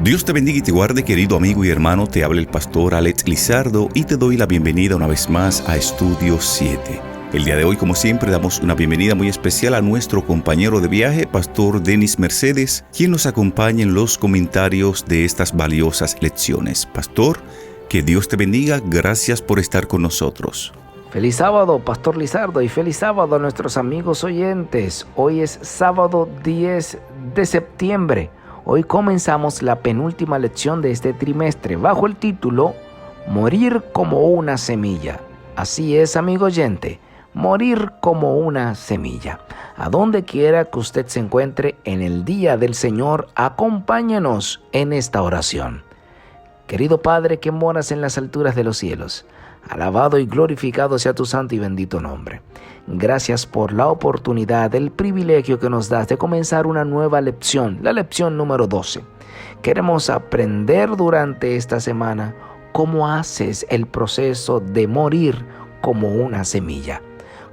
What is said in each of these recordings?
Dios te bendiga y te guarde, querido amigo y hermano. Te habla el pastor Alex Lizardo y te doy la bienvenida una vez más a Estudio 7. El día de hoy, como siempre, damos una bienvenida muy especial a nuestro compañero de viaje, Pastor Denis Mercedes, quien nos acompaña en los comentarios de estas valiosas lecciones. Pastor, que Dios te bendiga. Gracias por estar con nosotros. Feliz sábado, Pastor Lizardo, y feliz sábado a nuestros amigos oyentes. Hoy es sábado 10 de septiembre. Hoy comenzamos la penúltima lección de este trimestre bajo el título Morir como una semilla. Así es, amigo oyente, morir como una semilla. A donde quiera que usted se encuentre en el día del Señor, acompáñenos en esta oración. Querido Padre que moras en las alturas de los cielos, alabado y glorificado sea tu santo y bendito nombre. Gracias por la oportunidad, el privilegio que nos das de comenzar una nueva lección, la lección número 12. Queremos aprender durante esta semana cómo haces el proceso de morir como una semilla.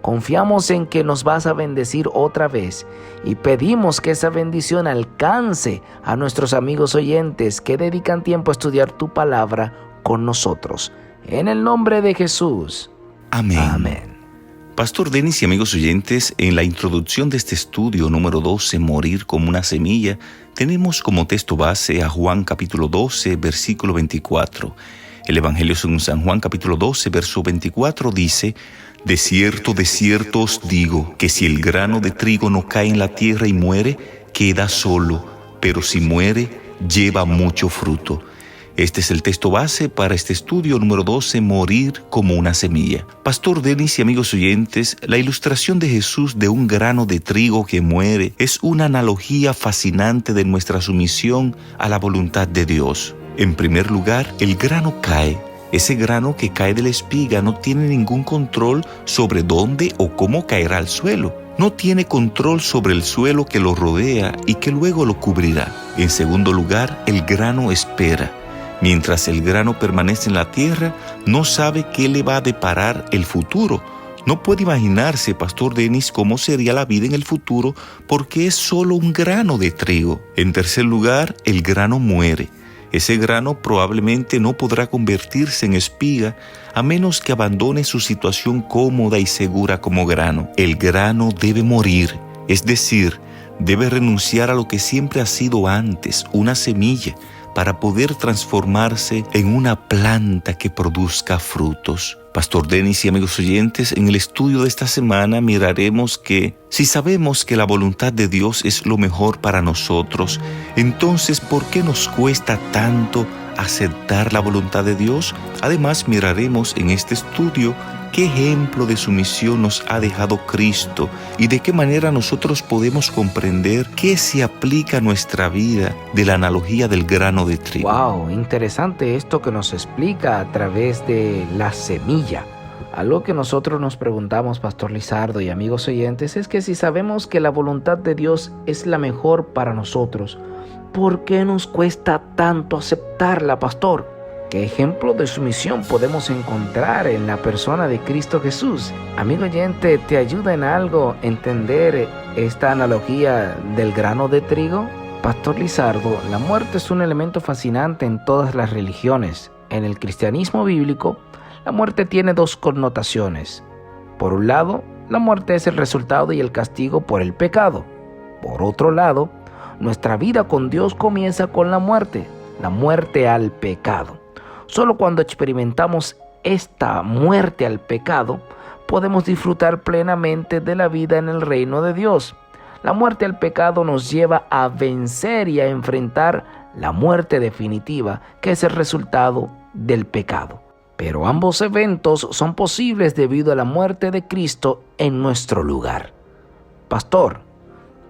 Confiamos en que nos vas a bendecir otra vez y pedimos que esa bendición alcance a nuestros amigos oyentes que dedican tiempo a estudiar tu palabra con nosotros. En el nombre de Jesús. Amén. Amén. Pastor Denis y amigos oyentes, en la introducción de este estudio número 12, Morir como una semilla, tenemos como texto base a Juan capítulo 12, versículo 24. El Evangelio según San Juan capítulo 12, verso 24 dice: de cierto os digo, que si el grano de trigo no cae en la tierra y muere, queda solo, pero si muere, lleva mucho fruto. Este es el texto base para este estudio número 12, Morir como una semilla. Pastor Denis y amigos oyentes, la ilustración de Jesús de un grano de trigo que muere es una analogía fascinante de nuestra sumisión a la voluntad de Dios. En primer lugar, el grano cae. Ese grano que cae de la espiga no tiene ningún control sobre dónde o cómo caerá al suelo. No tiene control sobre el suelo que lo rodea y que luego lo cubrirá. En segundo lugar, el grano espera. Mientras el grano permanece en la tierra, no sabe qué le va a deparar el futuro. No puede imaginarse, Pastor Denis, cómo sería la vida en el futuro porque es solo un grano de trigo. En tercer lugar, el grano muere. Ese grano probablemente no podrá convertirse en espiga a menos que abandone su situación cómoda y segura como grano. El grano debe morir, es decir, debe renunciar a lo que siempre ha sido antes, una semilla, para poder transformarse en una planta que produzca frutos. Pastor Denis y amigos oyentes, en el estudio de esta semana miraremos que si sabemos que la voluntad de Dios es lo mejor para nosotros, entonces ¿por qué nos cuesta tanto aceptar la voluntad de Dios? Además, miraremos en este estudio qué ejemplo de sumisión nos ha dejado Cristo y de qué manera nosotros podemos comprender qué se aplica a nuestra vida de la analogía del grano de trigo. Wow, interesante esto que nos explica a través de la semilla. Algo que nosotros nos preguntamos, Pastor Lizardo y amigos oyentes, es que si sabemos que la voluntad de Dios es la mejor para nosotros, ¿por qué nos cuesta tanto aceptarla, Pastor? ¿Qué ejemplo de sumisión podemos encontrar en la persona de Cristo Jesús? Amigo oyente, ¿te ayuda en algo entender esta analogía del grano de trigo? Pastor Lizardo, la muerte es un elemento fascinante en todas las religiones. En el cristianismo bíblico, la muerte tiene dos connotaciones. Por un lado, la muerte es el resultado y el castigo por el pecado. Por otro lado, nuestra vida con Dios comienza con la muerte al pecado. Solo cuando experimentamos esta muerte al pecado, podemos disfrutar plenamente de la vida en el reino de Dios. La muerte al pecado nos lleva a vencer y a enfrentar la muerte definitiva, que es el resultado del pecado. Pero ambos eventos son posibles debido a la muerte de Cristo en nuestro lugar. Pastor,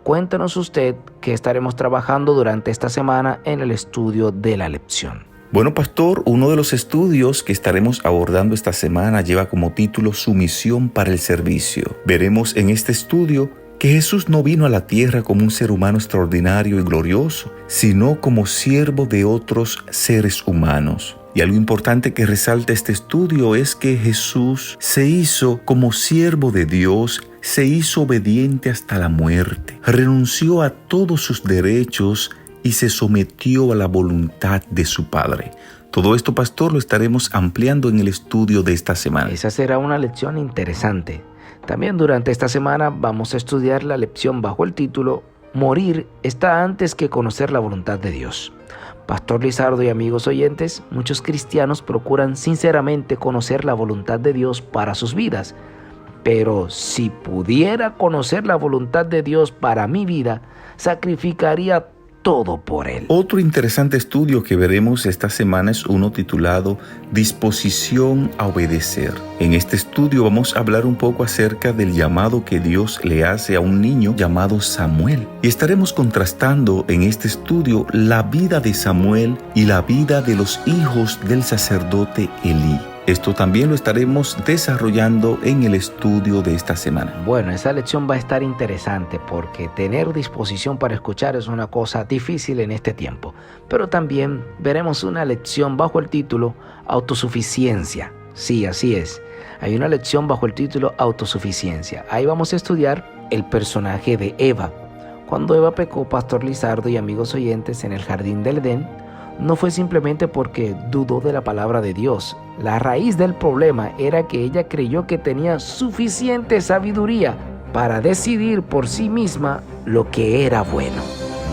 cuéntenos usted qué estaremos trabajando durante esta semana en el estudio de la lección. Bueno, Pastor, uno de los estudios que estaremos abordando esta semana lleva como título Sumisión para el servicio. Veremos en este estudio que Jesús no vino a la tierra como un ser humano extraordinario y glorioso, sino como siervo de otros seres humanos. Y algo importante que resalta este estudio es que Jesús se hizo como siervo de Dios, se hizo obediente hasta la muerte, renunció a todos sus derechos y se sometió a la voluntad de su Padre. Todo esto, pastor, lo estaremos ampliando en el estudio de esta semana. Esa será una lección interesante. También durante esta semana vamos a estudiar la lección bajo el título Morir está antes que conocer la voluntad de Dios. Pastor Lizardo y amigos oyentes, muchos cristianos procuran sinceramente conocer la voluntad de Dios para sus vidas. Pero si pudiera conocer la voluntad de Dios para mi vida, sacrificaría todo por Él. Otro interesante estudio que veremos esta semana es uno titulado Disposición a obedecer. En este estudio vamos a hablar un poco acerca del llamado que Dios le hace a un niño llamado Samuel. Y estaremos contrastando en este estudio la vida de Samuel y la vida de los hijos del sacerdote Elí. Esto también lo estaremos desarrollando en el estudio de esta semana. Bueno, esa lección va a estar interesante porque tener disposición para escuchar es una cosa difícil en este tiempo. Pero también veremos una lección bajo el título Autosuficiencia. Sí, así es. Hay una lección bajo el título Autosuficiencia. Ahí vamos a estudiar el personaje de Eva. Cuando Eva pecó, Pastor Lizardo y amigos oyentes, en el jardín del Edén, no fue simplemente porque dudó de la palabra de Dios. La raíz del problema era que ella creyó que tenía suficiente sabiduría para decidir por sí misma lo que era bueno.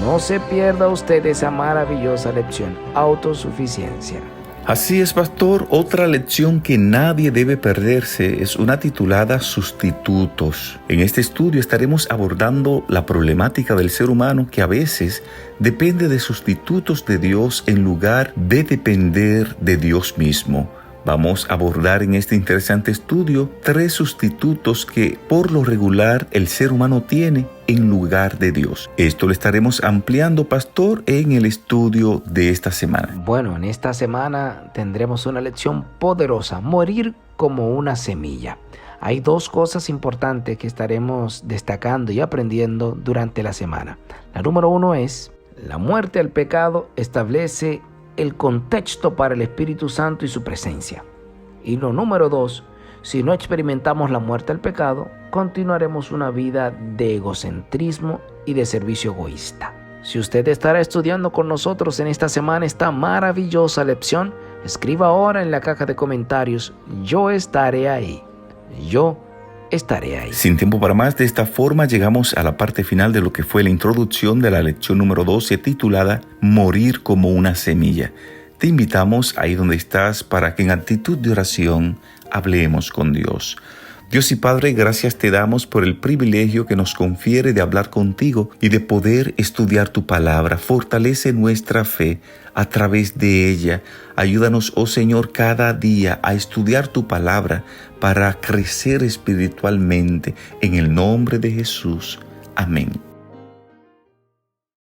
No se pierda usted esa maravillosa lección, autosuficiencia. Así es, pastor. Otra lección que nadie debe perderse es una titulada Sustitutos. En este estudio estaremos abordando la problemática del ser humano que a veces depende de sustitutos de Dios en lugar de depender de Dios mismo. Vamos a abordar en este interesante estudio 3 sustitutos que por lo regular el ser humano tiene en lugar de Dios. Esto lo estaremos ampliando, pastor, en el estudio de esta semana. Bueno, en esta semana tendremos una lección poderosa, morir como una semilla. Hay 2 cosas importantes que estaremos destacando y aprendiendo durante la semana. La número 1 es, la muerte al pecado establece el contexto para el Espíritu Santo y su presencia. Y lo número 2, si no experimentamos la muerte al pecado, continuaremos una vida de egocentrismo y de servicio egoísta. Si usted estará estudiando con nosotros en esta semana esta maravillosa lección, escriba ahora en la caja de comentarios, yo estaré ahí. Yo estaré ahí. Sin tiempo para más, de esta forma llegamos a la parte final de lo que fue la introducción de la lección número 12 titulada Morir como una semilla. Te invitamos ahí donde estás para que en actitud de oración hablemos con Dios. Dios y Padre, gracias te damos por el privilegio que nos confiere de hablar contigo y de poder estudiar tu palabra. Fortalece nuestra fe a través de ella. Ayúdanos, oh Señor, cada día a estudiar tu palabra para crecer espiritualmente. En el nombre de Jesús. Amén.